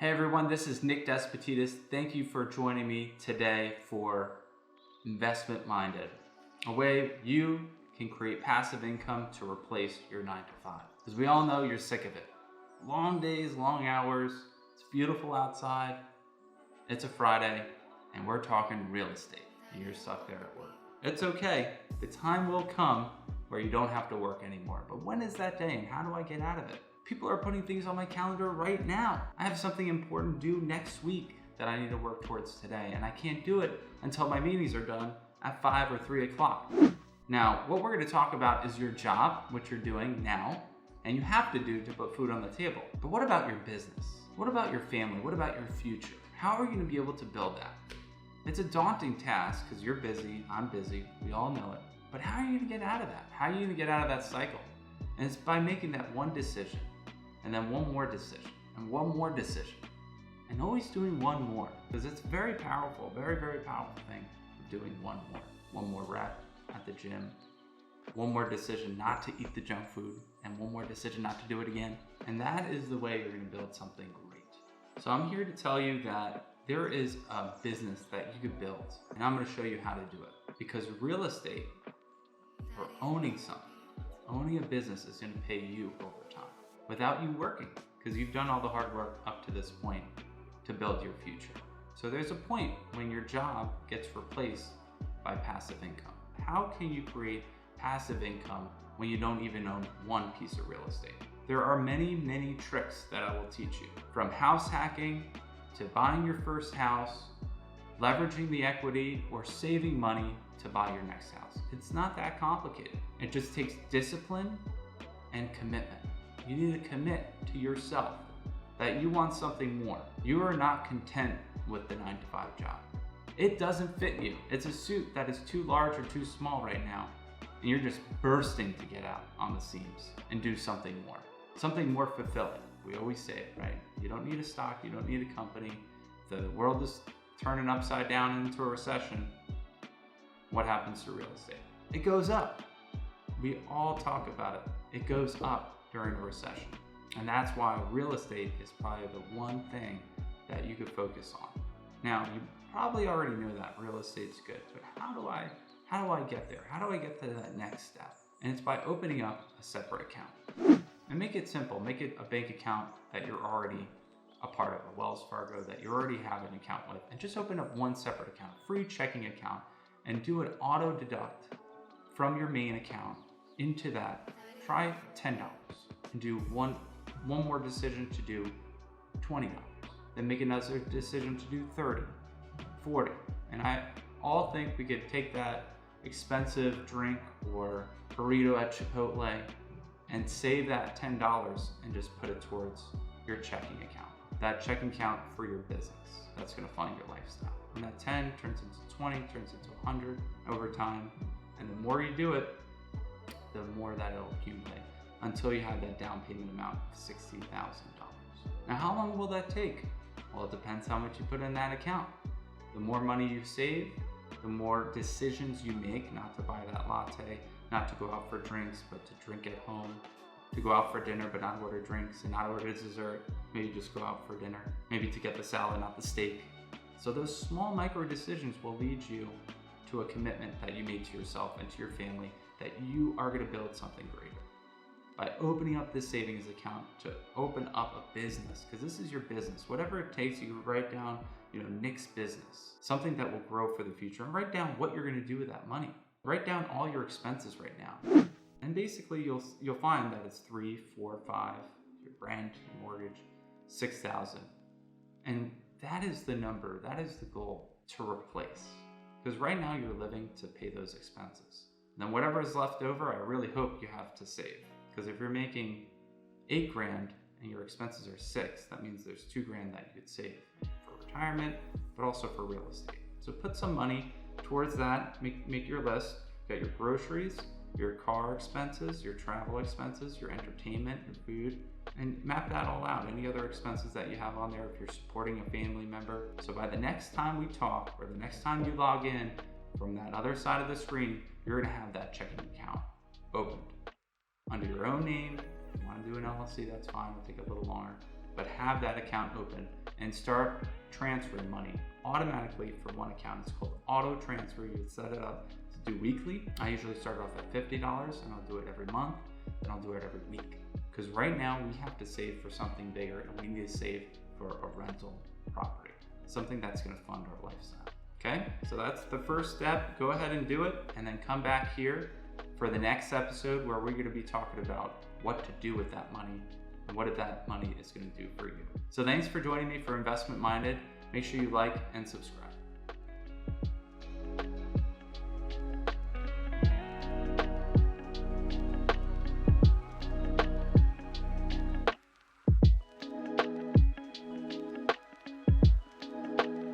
Hey everyone, this is Nick Despotidis. Thank you for joining me today for Investment Minded, a way you can create passive income to replace your 9 to 5. Because we all know you're sick of it. Long days, long hours, it's beautiful outside, it's a Friday, and we're talking real estate, and you're stuck there at work. It's okay, the time will come where you don't have to work anymore. But when is that day and how do I get out of it? People are putting things on my calendar right now. I have something important due next week that I need to work towards today, and I can't do it until my meetings are done at 5 or 3 o'clock. Now, what we're gonna talk about is your job, what you're doing now, and you have to do to put food on the table. But what about your business? What about your family? What about your future? How are you gonna be able to build that? It's a daunting task because you're busy, I'm busy, we all know it. But how are you gonna get out of that? How are you gonna get out of that cycle? And it's by making that one decision, and then one more decision, and one more decision, and always doing one more, because it's very powerful, very, very powerful thing of doing one more. One more rep at the gym, one more decision not to eat the junk food, and one more decision not to do it again. And that is the way you're gonna build something great. So I'm here to tell you that there is a business that you could build, and I'm gonna show you how to do it. Because real estate, or owning something, owning a business is gonna pay you over time without you working, because you've done all the hard work up to this point to build your future. So there's a point when your job gets replaced by passive income. How can you create passive income when you don't even own one piece of real estate? There are many, many tricks that I will teach you, from house hacking to buying your first house, leveraging the equity, or saving money to buy your next house. It's not that complicated. It just takes discipline and commitment. You need to commit to yourself that you want something more. You are not content with the 9 to 5 job. It doesn't fit you. It's a suit that is too large or too small right now, and you're just bursting to get out on the seams and do something more fulfilling. We always say it, right? You don't need a stock, you don't need a company. The world is turning upside down into a recession. What happens to real estate? It goes up. We all talk about it. It goes up during a recession. And that's why real estate is probably the one thing that you could focus on. Now, you probably already know that real estate's good, but how do I get there? How do I get to that next step? And it's by opening up a separate account. And make it simple. Make it a bank account that you're already a part of, a Wells Fargo that you already have an account with, and just open up one separate account, free checking account, and do an auto deduct from your main account into that. Try $10 and do one more decision to do $20. Then make another decision to do 30, 40. And I all think we could take that expensive drink or burrito at Chipotle and save that $10 and just put it towards your checking account. That checking account for your business. That's gonna fund your lifestyle. And that 10 turns into 20, turns into 100 over time. And the more you do it, the more that it'll accumulate until you have that down payment amount of $60,000. Now, how long will that take? Well, it depends how much you put in that account. The more money you save, the more decisions you make not to buy that latte, not to go out for drinks, but to drink at home, to go out for dinner but not order drinks and not order dessert, maybe just go out for dinner, maybe to get the salad, not the steak. So those small micro decisions will lead you to a commitment that you made to yourself and to your family that you are gonna build something greater. By opening up this savings account to open up a business, because this is your business. Whatever it takes, you can write down, Nick's business, something that will grow for the future, and write down what you're gonna do with that money. Write down all your expenses right now. And basically you'll find that it's 3, 4, 5, your rent, your mortgage, 6,000. And that is the number, that is the goal to replace. Because right now you're living to pay those expenses. Then whatever is left over, I really hope you have to save. Because if you're making $8,000 and your expenses are 6, that means there's $2,000 that you could save for retirement, but also for real estate. So put some money towards that, make your list. You got your groceries, your car expenses, your travel expenses, your entertainment, your food, and map that all out. Any other expenses that you have on there if you're supporting a family member. So by the next time we talk, or the next time you log in from that other side of the screen, you're gonna have that checking account opened under your own name. If you wanna do an LLC, that's fine, it'll take a little longer, but have that account open and start transferring money automatically from one account. It's called auto transfer. You set it up to do weekly. I usually start off at $50 and I'll do it every month and I'll do it every week. Because right now we have to save for something bigger and we need to save for a rental property, something that's going to fund our lifestyle. Okay, so that's the first step. Go ahead and do it, and then come back here for the next episode where we're going to be talking about what to do with that money and what that money is going to do for you. So thanks for joining me for Investment Minded. Make sure you like and subscribe.